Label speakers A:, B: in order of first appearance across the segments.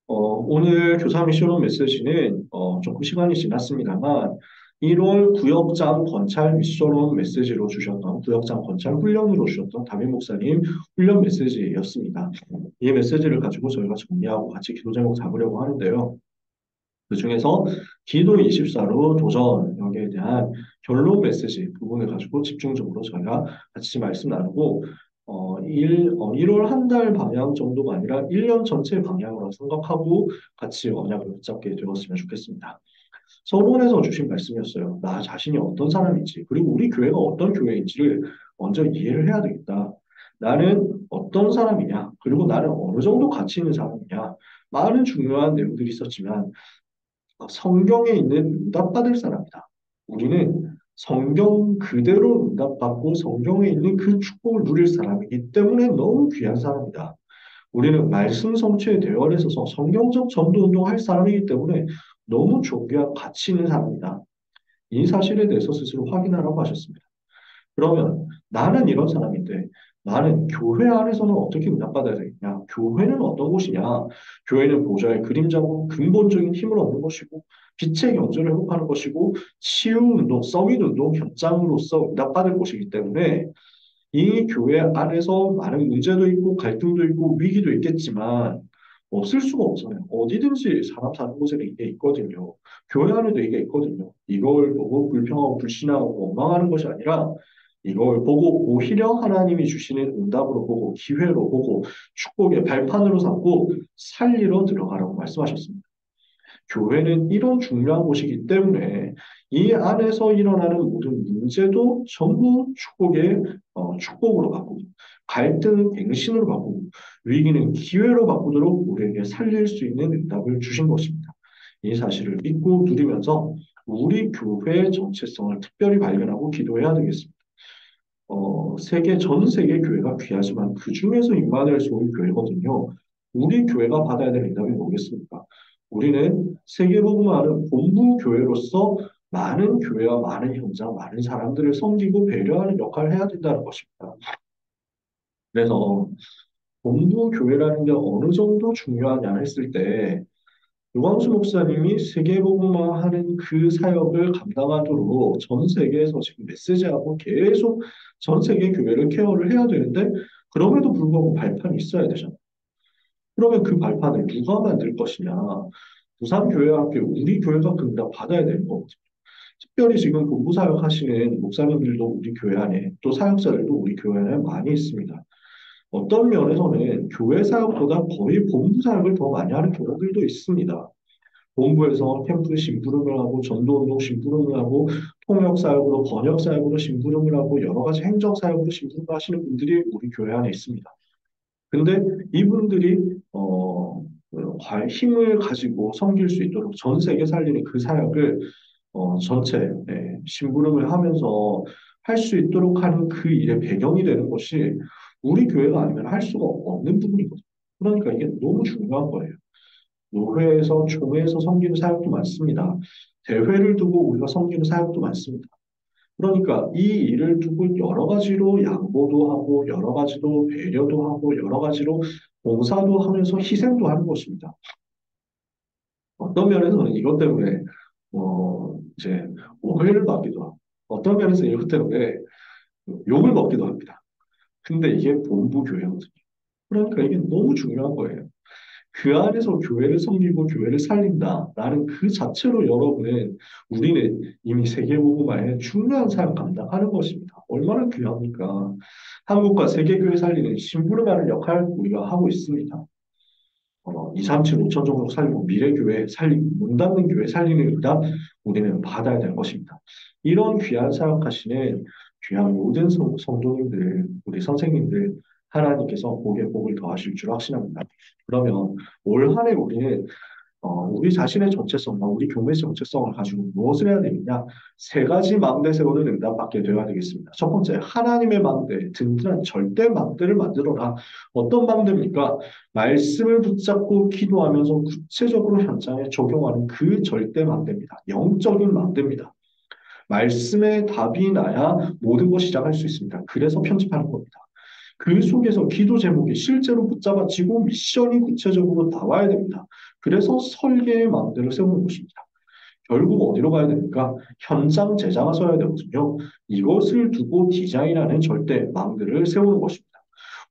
A: 오늘 교사 미션홈 메시지는 조금 시간이 지났습니다만 1월 구역장 건찰 미션홈 메시지로 주셨던 구역장 건찰 훈련으로 주셨던 담임 목사님 훈련 메시지였습니다. 이 메시지를 가지고 저희가 정리하고 같이 기도 제목 잡으려고 하는데요. 그중에서 기도 24로 도전 여기에 대한 결론 메시지 부분을 가지고 집중적으로 저희가 같이 말씀 나누고 1월 한 달 방향 정도가 아니라 1년 전체 방향으로 생각하고 같이 언약을 붙잡게 되었으면 좋겠습니다. 서론에서 주신 말씀이었어요. 나 자신이 어떤 사람인지, 그리고 우리 교회가 어떤 교회인지를 먼저 이해를 해야 되겠다. 나는 어떤 사람이냐, 그리고 나는 어느 정도 가치 있는 사람이냐, 많은 중요한 내용들이 있었지만 성경에 있는 응답받을 사람이다. 우리는 성경 그대로 응답받고 성경에 있는 그 축복을 누릴 사람이기 때문에 너무 귀한 사람이다. 우리는 말씀 성취의 대열에 서서 성경적 전도 운동할 사람이기 때문에 너무 존귀한 가치 있는 사람이다. 이 사실에 대해서 스스로 확인하라고 하셨습니다. 그러면 나는 이런 사람인데 나는 교회 안에서는 어떻게 응답받아야 되겠냐? 교회는 어떤 곳이냐? 교회는 보좌의 그림자고 근본적인 힘을 얻는 것이고 빛의 경제를 회복하는 것이고 치유 운동, 서밋 운동 현장으로서 응답받을 곳이기 때문에 이 교회 안에서 많은 문제도 있고 갈등도 있고 위기도 있겠지만 없을 수가 없어요. 어디든지 사람 사는 곳에는 이게 있거든요. 교회 안에도 이게 있거든요. 이걸 보고 불평하고 불신하고 원망하는 것이 아니라 이걸 보고 오히려 하나님이 주시는 응답으로 보고 기회로 보고 축복의 발판으로 삼고 살리러 들어가라고 말씀하셨습니다. 교회는 이런 중요한 곳이기 때문에 이 안에서 일어나는 모든 문제도 전부 축복으로 바꾸고 갈등은 갱신으로 바꾸고 위기는 기회로 바꾸도록 우리에게 살릴 수 있는 응답을 주신 것입니다. 이 사실을 믿고 누리면서 우리 교회의 정체성을 특별히 발견하고 기도해야 되겠습니다. 전 세계 교회가 귀하지만 그 중에서 임마누엘 소위 교회거든요. 우리 교회가 받아야 될 응답이 뭐겠습니까? 우리는 세계복음화는 본부 교회로서 많은 교회와 많은 현장, 많은 사람들을 섬기고 배려하는 역할을 해야 된다는 것입니다. 그래서 본부 교회라는 게 어느 정도 중요하냐 했을 때 유광수 목사님이 세계복음화하는 그 사역을 감당하도록 전 세계에서 지금 메시지하고 계속 전 세계 교회를 케어를 해야 되는데 그럼에도 불구하고 발판이 있어야 되잖아요. 그러면 그 발판을 누가 만들 것이냐? 부산교회와 함께 우리 교회가 응답 받아야 되는 거거든요. 특별히 지금 본부 사역 하시는 목사님들도 우리 교회 안에 또 사역자들도 우리 교회 안에 많이 있습니다. 어떤 면에서는 교회 사역보다 거의 본부 사역을 더 많이 하는 경우들도 있습니다. 본부에서 캠프 심부름을 하고 전도운동 심부름을 하고 통역 사역으로 번역 사역으로 심부름을 하고 여러 가지 행정 사역으로 심부름을 하시는 분들이 우리 교회 안에 있습니다. 근데 이분들이 힘을 가지고 섬길 수 있도록 전 세계 살리는 그 사역을 전체 심부름을 하면서 할 수 있도록 하는 그 일의 배경이 되는 것이 우리 교회가 아니면 할 수가 없는 부분이거든요. 그러니까 이게 너무 중요한 거예요. 노회에서 총회에서 섬기는 사역도 많습니다. 대회를 두고 우리가 섬기는 사역도 많습니다. 그러니까 이 일을 두고 여러 가지로 양보도 하고 여러 가지로 배려도 하고 여러 가지로 봉사도 하면서 희생도 하는 것입니다. 어떤 면에서는 이것 때문에 이제 오해를 받기도 하고 어떤 면에서 이것 때문에 욕을 먹기도 합니다. 근데 이게 본부 교회거든요. 그러니까 이게 너무 중요한 거예요. 그 안에서 교회를 섬기고 교회를 살린다라는 그 자체로 여러분은 우리는 이미 세계복음화에 중요한 사역 감당하는 것입니다. 얼마나 귀합니까? 한국과 세계교회 살리는 심부름하는 역할 우리가 하고 있습니다. 2, 3, 7, 5천 종족 살리고 미래교회 살리고 문 닫는 교회 살리는 응답 우리는 받아야 될 것입니다. 이런 귀한 사역하시는 귀한 모든 성도님들, 우리 선생님들 하나님께서 복에 복을 더하실 줄 확신합니다. 그러면 올 한 해 우리는 우리 자신의 정체성과 우리 교회의 정체성을 가지고 무엇을 해야 되느냐? 세 가지 망대 세우는 응답받게 되어야 되겠습니다. 첫 번째, 하나님의 망대, 든든한 절대 망대를 만들어라. 어떤 망대입니까? 말씀을 붙잡고 기도하면서 구체적으로 현장에 적용하는 그 절대 망대입니다. 영적인 망대입니다. 말씀의 답이 나야 모든 것이 시작할 수 있습니다. 그래서 편집하는 겁니다. 그 속에서 기도 제목이 실제로 붙잡아지고 미션이 구체적으로 나와야 됩니다. 그래서 설계의 망대를 세우는 것입니다. 결국 어디로 가야 됩니까? 현장 제작을 써야 되거든요. 이것을 두고 디자인하는 절대 망대를 세우는 것입니다.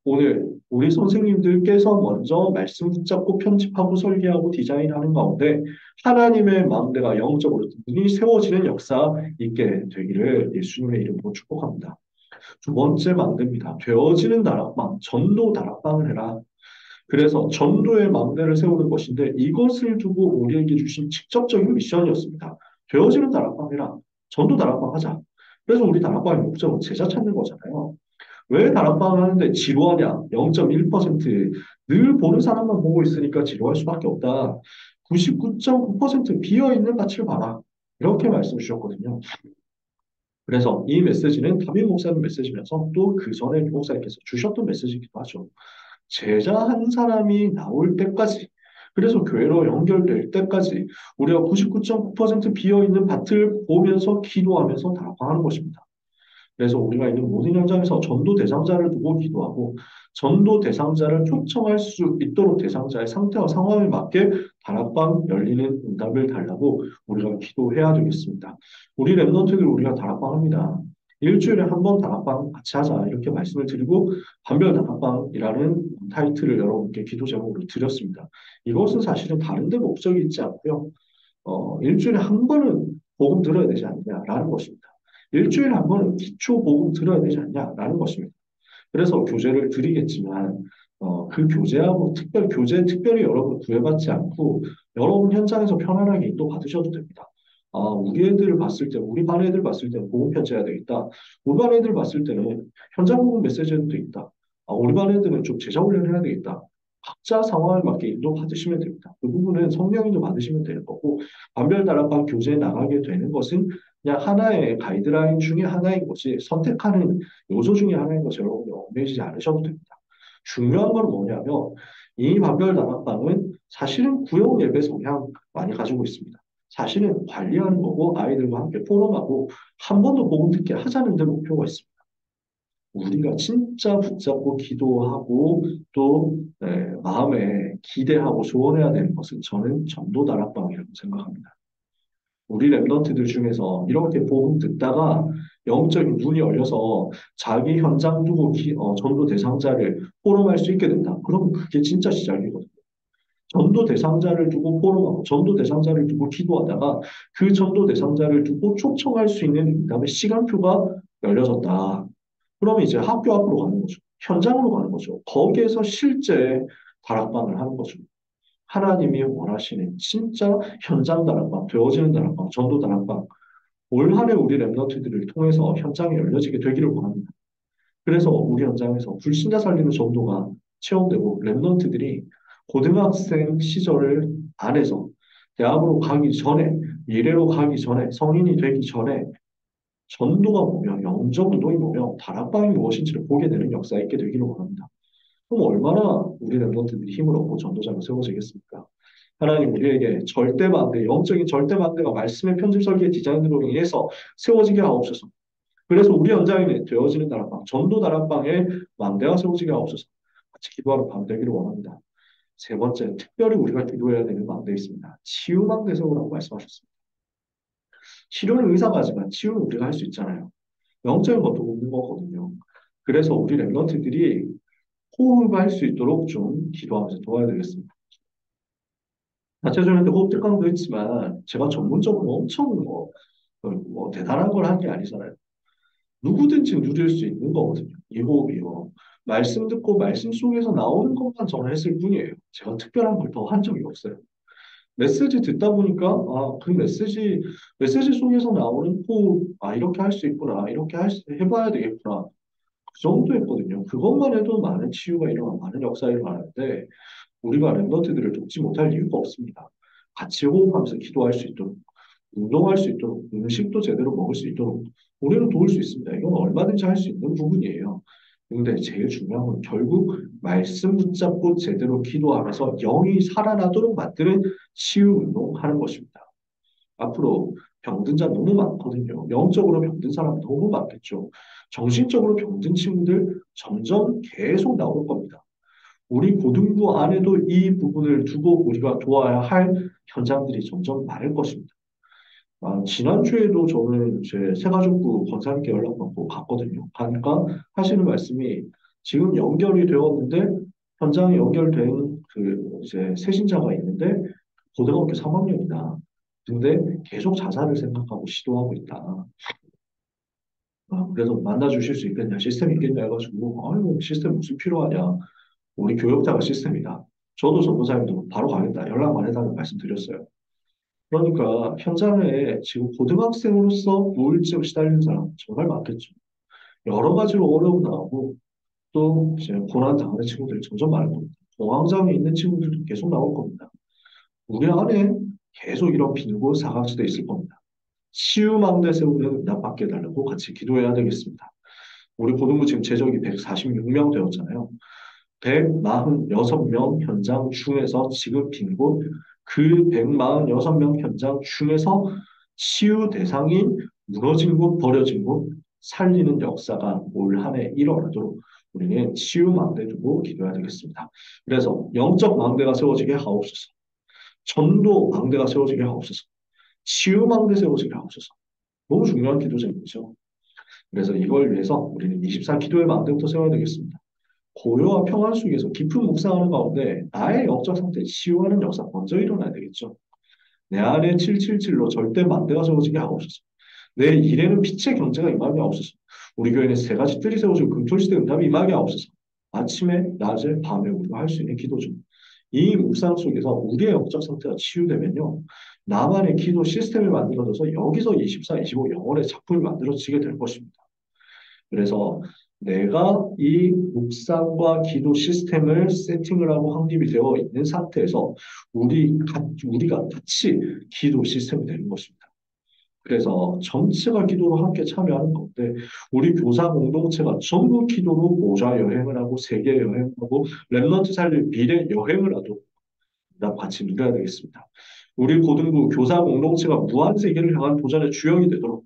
A: 오늘 우리 선생님들께서 먼저 말씀 붙잡고 편집하고 설계하고 디자인하는 가운데 하나님의 망대가 영적으로 든든히 세워지는 역사 있게 되기를 예수님의 이름으로 축복합니다. 두 번째 망대입니다. 되어지는 다락방, 전도 다락방을 해라. 그래서 전도의 망대를 세우는 것인데 이것을 두고 우리에게 주신 직접적인 미션이었습니다. 되어지는 다락방 해라. 전도 다락방 하자. 그래서 우리 다락방의 목적은 제자 찾는 거잖아요. 왜 다락방을 하는데 지루하냐? 0.1%늘 보는 사람만 보고 있으니까 지루할 수밖에 없다. 99.9% 비어있는 가치를 봐라. 이렇게 말씀 주셨거든요. 그래서 이 메시지는 담임 목사님 메시지면서 또 그 전에 목사님께서 주셨던 메시지이기도 하죠. 제자 한 사람이 나올 때까지, 그래서 교회로 연결될 때까지 우리가 99.9% 비어있는 밭을 보면서 기도하면서 다락방하는 것입니다. 그래서 우리가 있는 모든 현장에서 전도 대상자를 두고 기도하고 전도 대상자를 초청할 수 있도록 대상자의 상태와 상황에 맞게 다락방 열리는 응답을 달라고 우리가 기도해야 되겠습니다. 우리 랩런트들 우리가 다락방 합니다. 일주일에 한 번 다락방 같이 하자 이렇게 말씀을 드리고 반별 다락방이라는 타이틀을 여러분께 기도 제목으로 드렸습니다. 이것은 사실은 다른 데 목적이 있지 않고요. 일주일에 한 번은 복음 들어야 되지 않냐라는 것입니다. 일주일에 한 번은 기초 복음 들어야 되지 않냐라는 것입니다. 그래서 교재를 드리겠지만 그 교재하고 특별히 여러분 구애받지 않고 여러분 현장에서 편안하게 인도 받으셔도 됩니다. 우리 애들 봤을 때, 우리 반 애들 봤을 때는 복음 편지해야 되겠다. 우리 반 애들 봤을 때는 현장 복음 메시지 해도 되겠다. 우리 반 애들은 좀 제자 훈련을 해야 되겠다. 각자 상황에 맞게 인도 받으시면 됩니다. 그 부분은 성령 인도 받으시면 되는 거고 반별 다락방 교재에 나가게 되는 것은 그냥 하나의 가이드라인 중에 하나인 것이 선택하는 요소 중에 하나인 것이 여러분이 얽매이지 않으셔도 됩니다. 중요한 건 뭐냐면 이 반별 다락방은 사실은 구역 예배 성향 많이 가지고 있습니다. 사실은 관리하는 거고 아이들과 함께 포럼하고 한 번 더 복음 듣게 하자는 데 목표가 있습니다. 우리가 진짜 붙잡고 기도하고 또 마음에 기대하고 소원해야 되는 것은 저는 전도 다락방이라고 생각합니다. 우리 랩런트들 중에서 이렇게 복음 듣다가 영적인 눈이 열려서 자기 현장 두고 전도 대상자를 포럼할 수 있게 된다. 그러면 그게 진짜 시작이거든요. 전도 대상자를 두고 포럼하고 전도 대상자를 두고 기도하다가 그 전도 대상자를 두고 초청할 수 있는 그다음에 시간표가 열려졌다. 그러면 이제 학교 앞으로 가는 거죠. 현장으로 가는 거죠. 거기에서 실제 다락방을 하는 거죠. 하나님이 원하시는 진짜 현장 다락방, 되어지는 다락방, 전도 다락방, 올 한해 우리 랩런트들을 통해서 현장이 열려지게 되기를 원합니다. 그래서 우리 현장에서 불신자 살리는 전도가 체험되고 랩런트들이 고등학생 시절을 안에서 대학으로 가기 전에, 미래로 가기 전에, 성인이 되기 전에 전도가 뭐며 영적 운동이 뭐며 다락방이 무엇인지를 보게 되는 역사가 있게 되기를 원합니다. 그럼 얼마나 우리 랩런트들이 힘을 얻고 전도자가 세워지겠습니까? 하나님 우리에게 절대 반대, 영적인 절대 반대가 말씀의 편집 설계 디자인으로 인해서 세워지게 하옵소서. 그래서 우리 현장에 되어지는 다락방, 전도 다락방에 망대가 세워지게 하옵소서. 같이 기도하는 밤 되기를 원합니다. 세 번째, 특별히 우리가 기도해야 되는 망대 있습니다. 치유 망대 세우라고 말씀하셨습니다. 치료는 의사가 하지만 치유는 우리가 할 수 있잖아요. 영적인 것도 없는 거거든요. 그래서 우리 랩런트들이 호흡할 수 있도록 좀 기도하면서 도와야 되겠습니다. 자체적인 호흡 특강도 있지만 제가 전문적으로 엄청 뭐 대단한 걸 한 게 아니잖아요. 누구든지 누릴 수 있는 거거든요. 이 호흡이요. 말씀 듣고 말씀 속에서 나오는 것만 저는 했을 뿐이에요. 제가 특별한 걸 더 한 적이 없어요. 메시지 듣다 보니까 그 메시지 속에서 나오는 호흡, 이렇게 할 수 있구나, 해봐야 되겠구나. 그 정도였거든요. 그것만 해도 많은 치유가 일어나고 많은 역사가 일어나는데 우리가 랩런트들을 돕지 못할 이유가 없습니다. 같이 호흡하면서 기도할 수 있도록, 운동할 수 있도록, 음식도 제대로 먹을 수 있도록 우리는 도울 수 있습니다. 이건 얼마든지 할 수 있는 부분이에요. 근데 제일 중요한 건 결국 말씀 붙잡고 제대로 기도하면서 영이 살아나도록 만드는 치유 운동하는 것입니다. 앞으로 병든 자 너무 많거든요. 영적으로 병든 사람 너무 많겠죠. 정신적으로 병든 친구들 점점 계속 나올 겁니다. 우리 고등부 안에도 이 부분을 두고 우리가 도와야 할 현장들이 점점 많을 것입니다. 지난주에도 저는 제 새가족부 권사님께 연락받고 갔거든요. 가니까 하시는 말씀이 지금 연결이 되었는데 현장에 연결된 그 이제 세신자가 있는데 고등학교 3학년이다. 근데 계속 자살을 생각하고 시도하고 있다. 그래서 만나주실 수 있겠냐, 시스템 있겠냐 해가지고, 아유, 시스템 무슨 필요하냐. 우리 교역자가 시스템이다. 저도 전도사님도 바로 가겠다. 연락만 해달라고 말씀드렸어요. 그러니까 현장에 지금 고등학생으로서 우울증 시달리는 사람 정말 많겠죠. 여러 가지로 어려움 나오고 또 이제 고난 당하는 친구들이 점점 많을 겁니다. 공황장애 있는 친구들도 계속 나올 겁니다. 우리 안에 계속 이런 빈곤 사각지대 있을 겁니다. 치유망대 세우는 응답받게 해달라고 같이 기도해야 되겠습니다. 우리 고등부 지금 재적이 146명 되었잖아요. 146명 현장 중에서 지금 빈곳 그 146명 현장 중에서 치유 대상인 무너진 곳, 버려진 곳 살리는 역사가 올 한 해 일어나도록 우리는 치유 망대 두고 기도해야 되겠습니다. 그래서 영적 망대가 세워지게 하옵소서. 전도 망대가 세워지게 하옵소서. 치유 망대 세워지게 하옵소서. 너무 중요한 기도 제목이죠. 그래서 이걸 위해서 우리는 24 기도의 망대부터 세워야 되겠습니다. 고요와 평안 속에서 깊은 묵상하는 가운데 나의 영적 상태 치유하는 역사 먼저 일어나야 되겠죠. 내 안에 777로 절대 만대가 세워지게 하옵소서. 내 일에는 빛의 경제가 임하게 하옵소서. 우리 교회는 세 가지 뜰이 세워지고 금토시대 응답이 임하게 하옵소서. 아침에, 낮에, 밤에 우리가 할 수 있는 기도죠. 이 묵상 속에서 우리의 영적 상태가 치유되면요. 나만의 기도 시스템을 만들어져서 여기서 24, 25 영혼의 작품이 만들어지게 될 것입니다. 그래서 내가 이 묵상과 기도 시스템을 세팅을 하고 확립이 되어 있는 상태에서 우리가 같이 기도 시스템이 되는 것입니다. 그래서 전체가 기도로 함께 참여하는 건데 우리 교사 공동체가 전부 기도로 보좌 여행을 하고 세계 여행을 하고 렘넌트 살릴 미래 여행을 하도록 같이 누려야 되겠습니다. 우리 고등부 교사 공동체가 무한 세계를 향한 도전의 주역이 되도록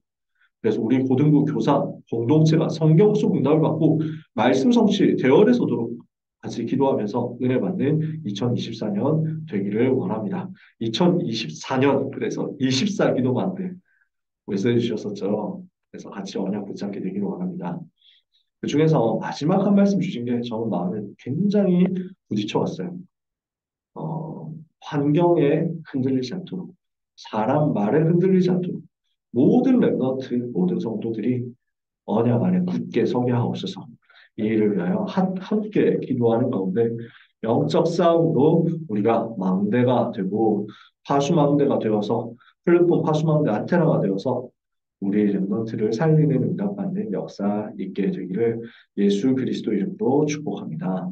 A: 그래서 우리 고등부 교사 공동체가 성경 속 응답을 받고 말씀 성취 대열에서도록 같이 기도하면서 은혜 받는 2024년 되기를 원합니다. 2024년 그래서 24 기도 만대 메시지 주셨었죠. 그래서 같이 언약 붙잡게 되기를 원합니다. 그 중에서 마지막 한 말씀 주신 게 저는 마음에 굉장히 부딪혀 왔어요. 환경에 흔들리지 않도록 사람 말에 흔들리지 않도록 모든 랩런트 모든 성도들이 언약 안에 굳게 서게 하옵소서. 이 일을 위하여 함께 기도하는 가운데 영적 싸움으로 우리가 망대가 되고 파수망대가 되어서 플랫폼 파수망대 안테나가 되어서 우리 랩런트를 살리는 응답받는 역사 있게 되기를 예수 그리스도 이름으로 축복합니다.